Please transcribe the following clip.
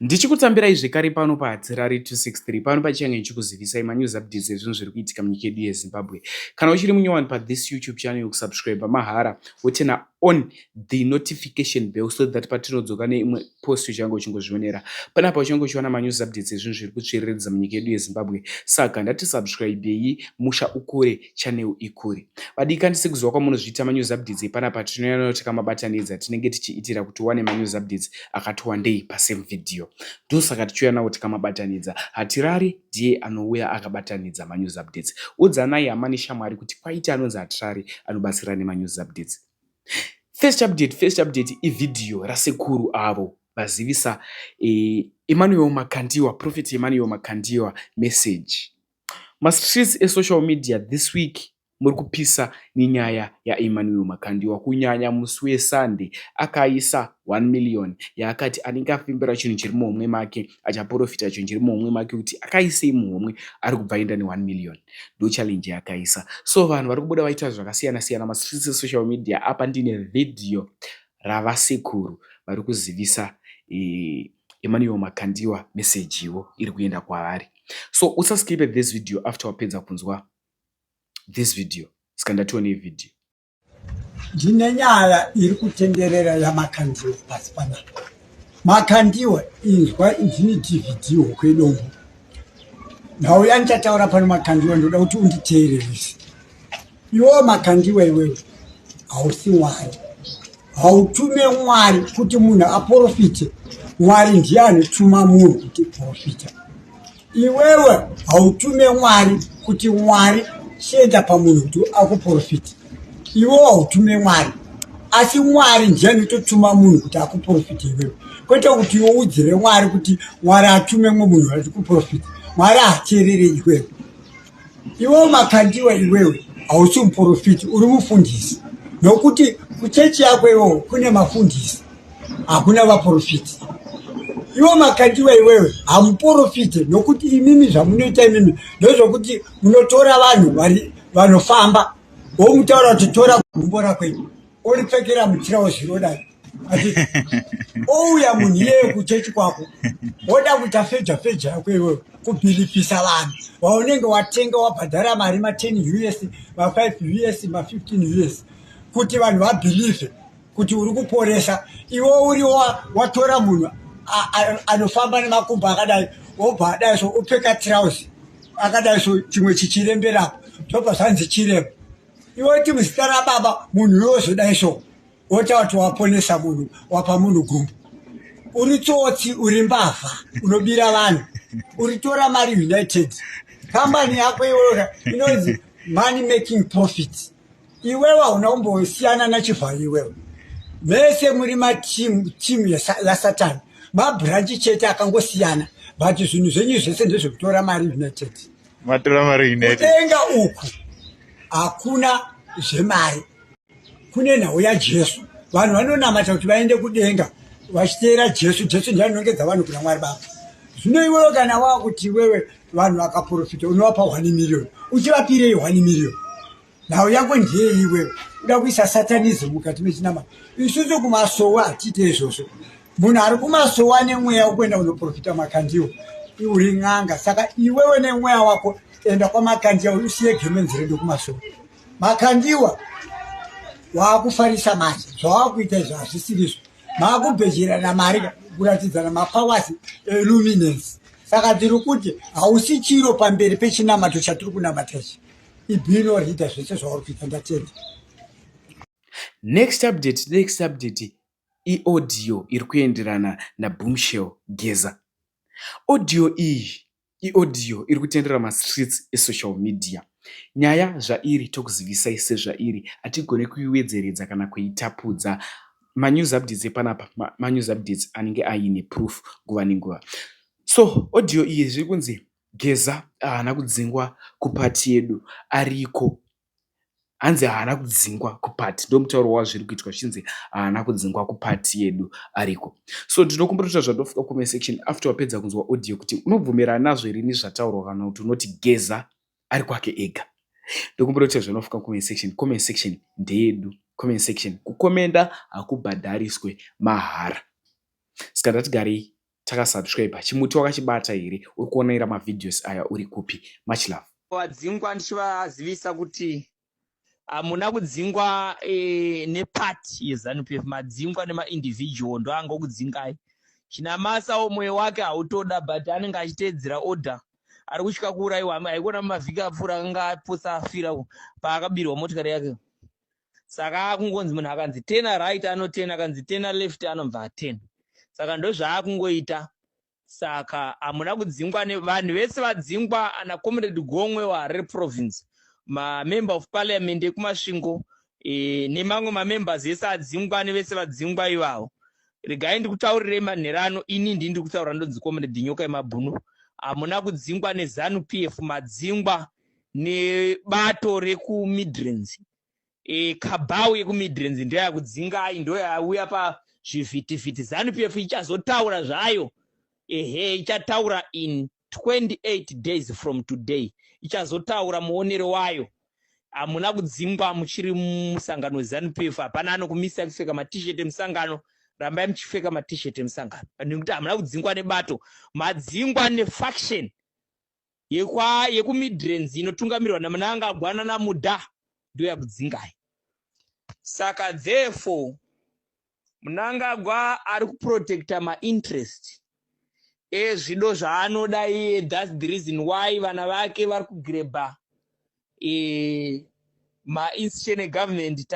Ndichikutambirai zvekare pano paHatirari 263 pano pachange nchikuzivisai manews updates ezvinhu zviri kuitika munyika yedu yeZimbabwe. Kana uchiri munyowani pathis YouTube channel yokusubscribe mahara wotena on the notification bell so that patinodzoka neimwe post uchange uchingozvionera. Panapa uchange uchiona manews updates ezvinhu zviri kutsvereredza munyika yedu yeZimbabwe. Saka ndatisubscribei musha ukure channel ikure. Vadikandisi kuziva kwamunozviita manews updates panapa tinoona kuti kamabatanidza tinenge tichiitira kuti wane manews updates akati wandei pasame video. Ndosaka tichiuya kuti kamabatanidza Hatirari ndiye anouya akabatanidza manews updates. Udzanai hama neshamwari kuti kwaita anonzi Hatirari anobatsira nemanews updates. First update ividhiyo rasekuru avo vazivisa Emmanuel Makandiwa, Prophet Emmanuel Makandiwa message. Streets social media this week muri kupisa nenyaya yaEmmanuel Makandiwa, kunyanya musi weSunday akaisa 1 million yaakati anenge afimbira chinhu chiri muhomwe make achaprofita chinhu chiri muhomwe make kuti akaisei muhomwe ari kubva enda ne1 million. Ndo challenge yakaisa. So vanhu vari kubuda vaita zvakasiyana siyana streets social media. Apa ndine video ravasekuru vari kuzivisa Emmanuel Makandiwa message iwo iri kuenda kwavari. So usaskipe this video after wapedza kunzwa this video. Skandatione video. Ndine nyaya iri kutenderera yaMakandiwa pasi panapa. Makandiwa inzwa ndine DVD kwedombo. Ndauya ndichataura pano Makandiwa ndoda kuti unditeererese. Iwo Makandiwa iwewe hausi Mwari. Hautume Mwari kuti munhu aprofite. Mwari ndiye anotuma munhu kuti profita. Iwewe hautume Mwari kuti Mwari shenda pamunhu kuti akuprofita. Iwe hautume Mwari, asi Mwari ndiye anototuma munhu kuti akuprofita iwewe. Kwete kuti iwe udzire Mwari kuti Mwari atume munhu kuti kuprofita. Mwari hateerere iwewe. Iwe Makandiwa iwewe hausi muprofiti, uri mufundisi. Nokuti kuchechi yako iwewe kune mafundisi, hakuna vaprofiti. Iwe Makandiwa iwewe hamuprofite, nokuti imimi zvamunoita imimi ndozvokuti munotora vanhu vanofamba womutaura kuti tora gumbo rakwenyu oripfekera mutirauzi zvinodai ati ouya munhu iyeye kuchechi kwako woda kuita feja yako iwewe kubhilifisa vanhu vaunenge watenga wabhadhara mari ma10 US, ma5 US, ma15 US kuti vanhu vabhilife kuti uri kuporesa. Iwe uri watora munhu anofamba nemakumbo akadai wobva adai so upfeka tirauzi akadai so chimwe chichiremberapo tobva zvanzi chirembo. Iwe ti muzita rababa munhu yozodai so wota kuti waponesa munhu wapa munhu gumbo. Uri tsotsi, uri mbavha unobira vanhu, uri tora mari United. Kambani yako iwewe inonzi money making profit. Iwewe hauna kumbosiyana nachivharo iwewe. Mese muri team ya Satan. Mabranchi chete akangosiyana, but zvinhu zvenyu zvese ndezvekutora mari United. Matora mari United. Kutenga uku hakuna zvemari. Kune nhau yaJesu. Vanhu vanonamata kuti vaende kudenga vachiteera Jesu. Jesu ndiye anongedza vanhu kuna Mwari Baba. Zvino iwewe kana wakuti wewe vanhu vakaprofita unovapa 1 million. Uchivapirei 1 million. Nhau yako ndiye iwewe. Uda kuisa satanism mukati mechinamata. Isusu kumasowa hatite izvozvo. Munhu ari kumasowa nemweya wekuenda kunoprofita Makandiwa uri n'anga. Saka iwewe nemweya wako enda kwaMakandiwa usiye gemenzi redu kumasowa. Makandiwa waakufarisa mari zvawakuita izvo hazvisirizvo. Maakubhejera mari kuratidza namapowers luminance. Saka tiri kuti hausi chiro pamberi pechinamato chatiri kunamata ichi. Ibhino riita zvese zvauri kuita. Ndatenda. Next update audio iri kuenderana naBoomshell Geza. Audio audio iri kutendera streets social media. Nyaya zvairi tokuzivisai sezvairi hatigone kuiwedzeredza kana kuitapudza. Manews updates epanapa manews updates anenge aine proof nguva nenguva. So audio iyi zviri kunzi Geza haana kudzingwa kupati yedu ariko. Hanzi haana kudzingwa kupati. Ndo mutauro wazviri kuitwa zvichinzi haana kudzingwa kupati yedu ariko. So ndinokumbira zvandofika comment section after wapedza kunzwa audio kuti unobvumirana nazvo here nezvataurwa kana kuti unoti Geza ari kwake ega. Ndokumbira kuti zvanofika comment section ndeyedu. Comment section kukomenda hakubhadhariswe mahara. Saka ngatigarei takasubscribe. Chimuti wakachibata here? Uri kuoneera mavideos aya uri kupi? Much love. Wadzingwa ndichivazivisa kuti hamuna kudzingwa nepati yeZANU-PF, madzingwa nemaindividual ndo anga kudzingai. Chinamasawo mwoyo wake hautoda but anenge achiteedzera order. Ari kusvika kuuraiwa, haikuona mavhiki apfuura akanga aposa afira paakabirwa motikari yake. Saka akungonzi munhu akanzi 10 right ano 10, akanzi 10 left anobva 10. Saka ndo zvaakungoita. Saka hamuna kudzingwa nevanhu vese vadzingwa ana Comrade Gomwe waHarare Province, member of parliament ekumasvingo nemamwe mamembers ese adzingwa nevese vadzingwa ivavo. Regai ndikutaurirei manherano, ini ndiri kutaura ndonzi Comrade Nyoka Yemabhunu. Hamuna kudzingwa neZANU-PF, madzingwa nebato rekuMidlands. Kabau yekuMidlands ndiyo yakudzingai, ndiyo yauya pazvivhitivhiti. ZANU-PF ichazotaura zvayo. Ichataura in 28 days from today. Ichazotaura muonero wayo. Hamuna kudzingwa muchiri musangano weZANU-PF. Hapana anokumisa kupfeka matisheti emusangano. Rambai muchipfeka matisheti emusangano. Nekuti hamuna kudzingwa nebato. Madzingwa nefaction yekuMidlands inotungamirirwa naMunangagwa naMudha ndiyo yakudzingai. Saka therefore Munangagwa ari kuprotecta mainterest ezvido zvaanoda iye. That's the reason why vana vake vari kugrebha ma-institution government.